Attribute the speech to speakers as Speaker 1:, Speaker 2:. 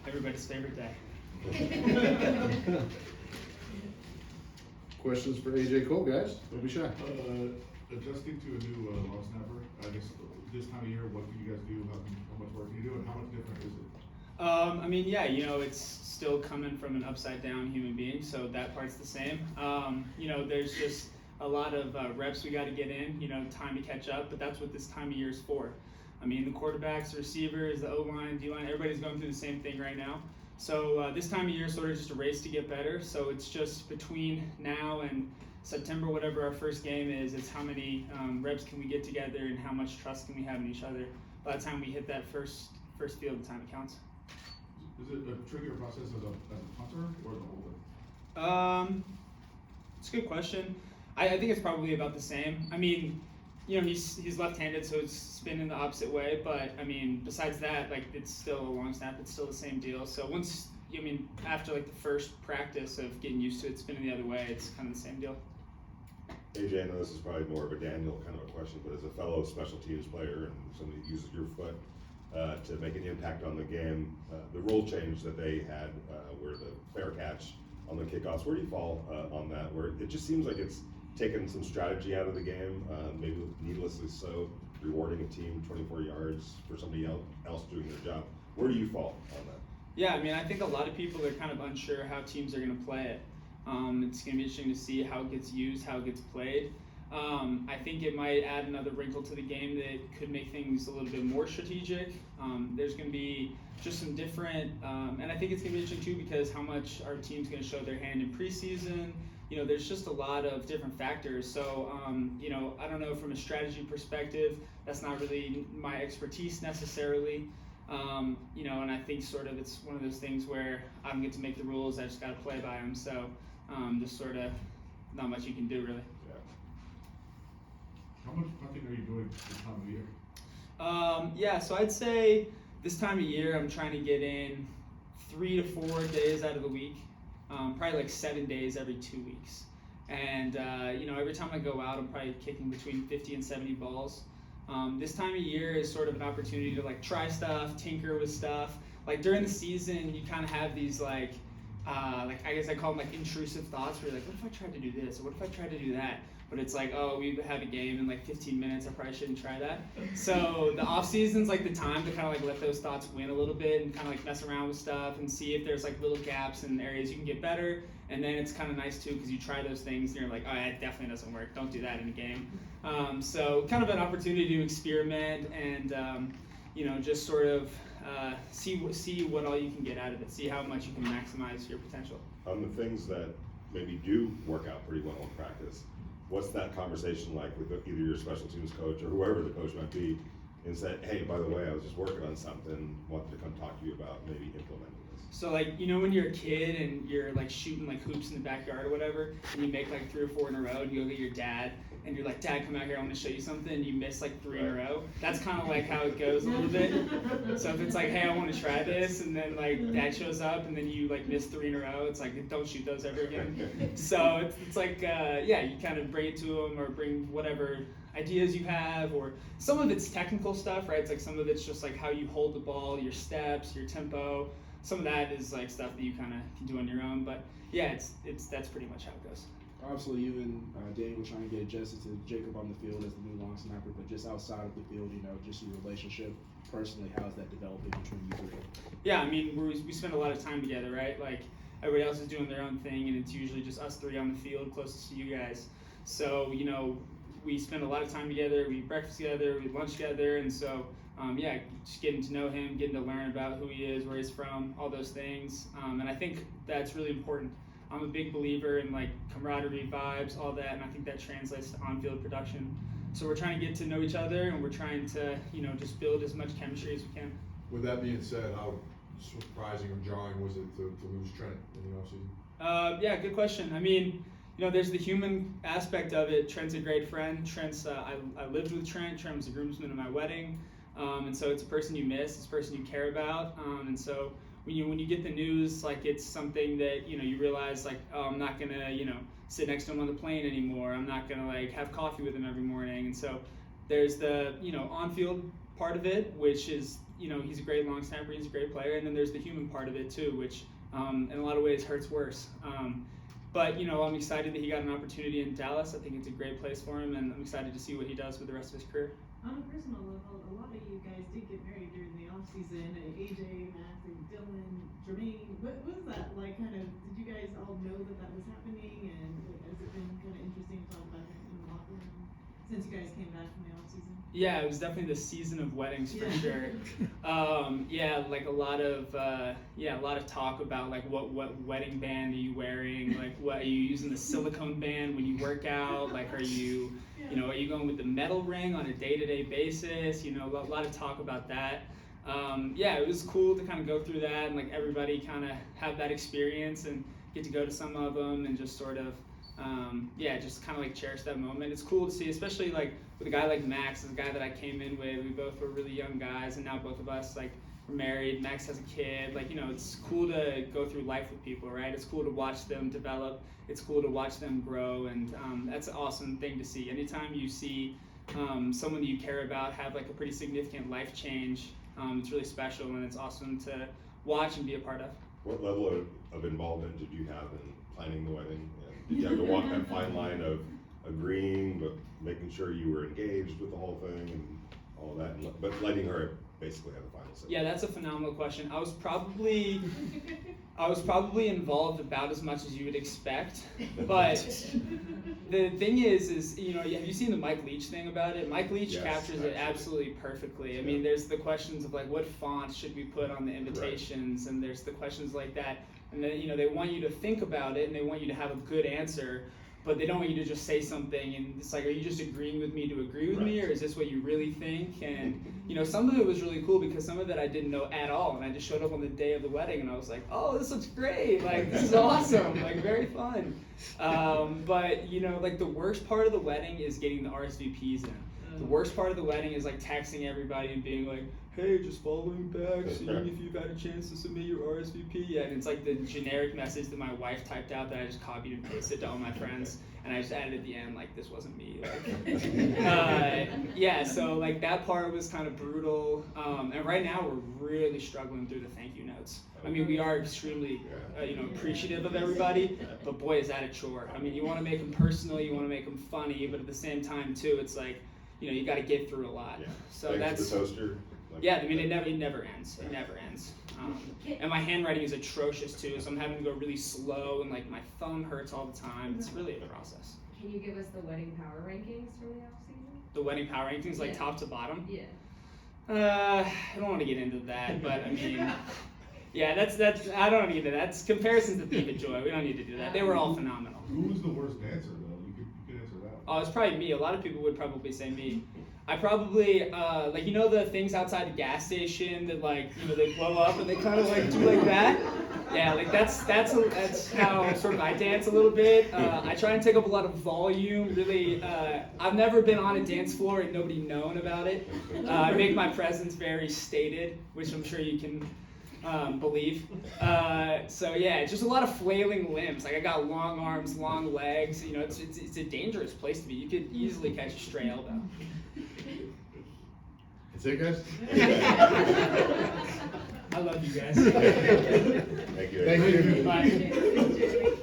Speaker 1: everybody's favorite day.
Speaker 2: Questions for A.J.Cole, guys? Don't be shy.
Speaker 3: Adjusting to a new long snapper, I guess this time of year, what do you guys do? How much work do you do, and how much different is it?
Speaker 1: I mean, yeah, it's still coming from an upside down human being, so that part's the same. There's just a lot of reps we got to get in, time to catch up, but that's what this time of year is for. I mean, the quarterbacks, the receivers, the O-line, D-line, everybody's going through the same thing right now. So this time of year is sort of just a race to get better. So it's just between now and September, whatever our first game is, it's how many reps can we get together and how much trust can we have in each other. By the time we hit that first field, the time it counts.
Speaker 3: Is it a trickier process as a punter or the holder?
Speaker 1: It's a good question. I think it's probably about the same. I mean, he's left-handed, so it's spinning the opposite way. But I mean, besides that, like it's still a long snap. It's still the same deal. So after like the first practice of getting used to it spinning the other way, it's kind of the same deal.
Speaker 4: AJ, I know this is probably more of a Daniel kind of a question, but as a fellow special teams player and somebody who uses your foot to make an impact on the game, the rule change that they had where the fair catch on the kickoffs, where do you fall on that? Where it just seems like it's taken some strategy out of the game, maybe needlessly so, rewarding a team 24 yards for somebody else doing their job. Where do you fall on that?
Speaker 1: Yeah, I mean, I think a lot of people are kind of unsure how teams are going to play it. It's going to be interesting to see how it gets used, how it gets played. I think it might add another wrinkle to the game that could make things a little bit more strategic. There's going to be just some different, and I think it's going to be interesting too because how much our team's going to show their hand in preseason. There's just a lot of different factors. So, I don't know from a strategy perspective, that's not really my expertise necessarily. And I think sort of it's one of those things where I don't get to make the rules, I just got to play by them. So, just sort of not much you can do really.
Speaker 3: How much punting are you doing this time of year?
Speaker 1: So I'd say this time of year I'm trying to get in 3 to 4 days out of the week, probably like 7 days every 2 weeks. And every time I go out, I'm probably kicking between 50 and 70 balls. This time of year is sort of an opportunity to like try stuff, tinker with stuff. Like during the season, you kind of have these like I guess I call them like intrusive thoughts where you're like, what if I tried to do this? Or what if I tried to do that? But it's like, oh, we have a game in like 15 minutes. I probably shouldn't try that. So the off season's like the time to kind of like let those thoughts win a little bit and kind of like mess around with stuff and see if there's like little gaps and areas you can get better. And then it's kind of nice too because you try those things and you're like, oh, that definitely doesn't work. Don't do that in a game. So kind of an opportunity to experiment and just sort of see what all you can get out of it. See how much you can maximize your potential.
Speaker 4: On the things that maybe do work out pretty well in practice, what's that conversation like with either your special teams coach or whoever the coach might be and said, hey, by the way, I was just working on something, wanted to come talk to you about maybe implementing this?
Speaker 1: So like, when you're a kid and you're like shooting like hoops in the backyard or whatever, and you make like 3 or 4 in a row and you go get your dad and you're like, Dad, come out here, I want to show you something, and you miss like 3 in a row. That's kind of like how it goes a little bit. So if it's like, hey, I want to try this, and then like Dad shows up and then you like miss 3 in a row, it's like, don't shoot those ever again. So it's like, you kind of bring it to them or bring whatever ideas you have, or some of it's technical stuff, right? It's like some of it's just like how you hold the ball, your steps, your tempo. Some of that is like stuff that you kind of can do on your own, but yeah, that's pretty much how it goes.
Speaker 5: Obviously, you and Daniel were trying to get adjusted to Jacob on the field as the new long snapper, but just outside of the field, just your relationship personally, how's that developing between you three?
Speaker 1: Yeah, I mean, we spend a lot of time together, right? Like everybody else is doing their own thing, and it's usually just us 3 on the field, closest to you guys. So we spend a lot of time together. We eat breakfast together, we lunch together, and so just getting to know him, getting to learn about who he is, where he's from, all those things, and I think that's really important. I'm a big believer in like camaraderie, vibes, all that, and I think that translates to on-field production. So we're trying to get to know each other, and we're trying to, just build as much chemistry as we can.
Speaker 6: With that being said, how surprising or jarring was it to lose Trent in the offseason?
Speaker 1: Yeah, good question. I mean, there's the human aspect of it. Trent's a great friend. I lived with Trent. Trent was a groomsman at my wedding, and so it's a person you miss. It's a person you care about, and so. When you get the news, like it's something that you realize like, oh, I'm not gonna sit next to him on the plane anymore. I'm not gonna like have coffee with him every morning. And so there's the on-field part of it, which is, he's a great long snapper, he's a great player, and then there's the human part of it too, which in a lot of ways hurts worse. But I'm excited that he got an opportunity in Dallas. I think it's a great place for him, and I'm excited to see what he does with the rest of his career.
Speaker 7: On a personal level, a lot of you guys did get married during the off season. AJ, Max, and Dylan, Jermaine. What was that like? Kind of, did you guys all know that was happening? And has it been kind of interesting to talk about it in the locker room since you guys came back from the off season?
Speaker 1: Yeah, it was definitely the season of weddings for sure. Like a lot of talk about like what wedding band are you wearing? Like, what are you using, the silicone band when you work out? Like, are you are you going with the metal ring on a day-to-day basis? A lot of talk about that. It was cool to kind of go through that and like everybody kind of have that experience and get to go to some of them and just sort of just kind of like cherish that moment. It's cool to see, especially like with a guy like Max, is a guy that I came in with. We both were really young guys, and now both of us like we're married. Max has a kid. Like, it's cool to go through life with people, right? It's cool to watch them develop. It's cool to watch them grow, and that's an awesome thing to see. Anytime you see someone that you care about have like a pretty significant life change, it's really special, and it's awesome to watch and be a part of.
Speaker 4: What level of involvement did you have in planning the wedding? And did you have to walk that fine line of agreeing, but making sure you were engaged with the whole thing and all that, but letting her basically have the final say?
Speaker 1: Yeah, that's a phenomenal question. I was probably involved about as much as you would expect, but the thing is, have you seen the Mike Leach thing about it? Mike Leach captures it absolutely perfectly. I mean, there's the questions of like, what font should we put on the invitations, and there's the questions like that, and then they want you to think about it, and they want you to have a good answer, but they don't want you to just say something and it's like, are you just agreeing with me to agree with me, or is this what you really think? And some of it was really cool because some of it I didn't know at all, and I just showed up on the day of the wedding and I was like, oh, this looks great, like this is awesome, like very fun. But like the worst part of the wedding is getting the RSVPs in. The worst part of the wedding is like texting everybody and being like, hey, just following back, seeing if you've had a chance to submit your RSVP yet. And it's like the generic message that my wife typed out that I just copied and pasted to all my friends, and I just added at the end like, this wasn't me. Like, so like that part was kind of brutal. And right now we're really struggling through the thank you notes. I mean, we are extremely appreciative of everybody, but boy, is that a chore. I mean, you want to make them personal, you want to make them funny, but at the same time too, it's like, you got to get through a lot. Yeah. So
Speaker 4: that's the toaster.
Speaker 1: I mean, it never ends. It never ends. And my handwriting is atrocious too, so I'm having to go really slow, and like my thumb hurts all the time. It's really a process.
Speaker 8: Can you give us the wedding power rankings from the off season?
Speaker 1: The wedding power rankings, like top to bottom?
Speaker 8: Yeah.
Speaker 1: I don't want to get into that, but I mean, that's I don't want to get into that. It's comparisons to Thief and Joy. We don't need to do that. They were all phenomenal.
Speaker 3: Who was the worst dancer though? You could answer that.
Speaker 1: Oh, it's probably me. A lot of people would probably say me. I probably, the things outside the gas station that they blow up and they kind of like do like that? Yeah, like that's how sort of I dance a little bit. I try and take up a lot of volume, really. I've never been on a dance floor and nobody known about it. I make my presence very stated, which I'm sure you can believe. Just a lot of flailing limbs. Like I got long arms, long legs. It's a dangerous place to be. You could easily catch a stray elbow.
Speaker 2: That's it, guys?
Speaker 1: I love you guys.
Speaker 4: Thank you.
Speaker 2: Thank you.
Speaker 1: Bye.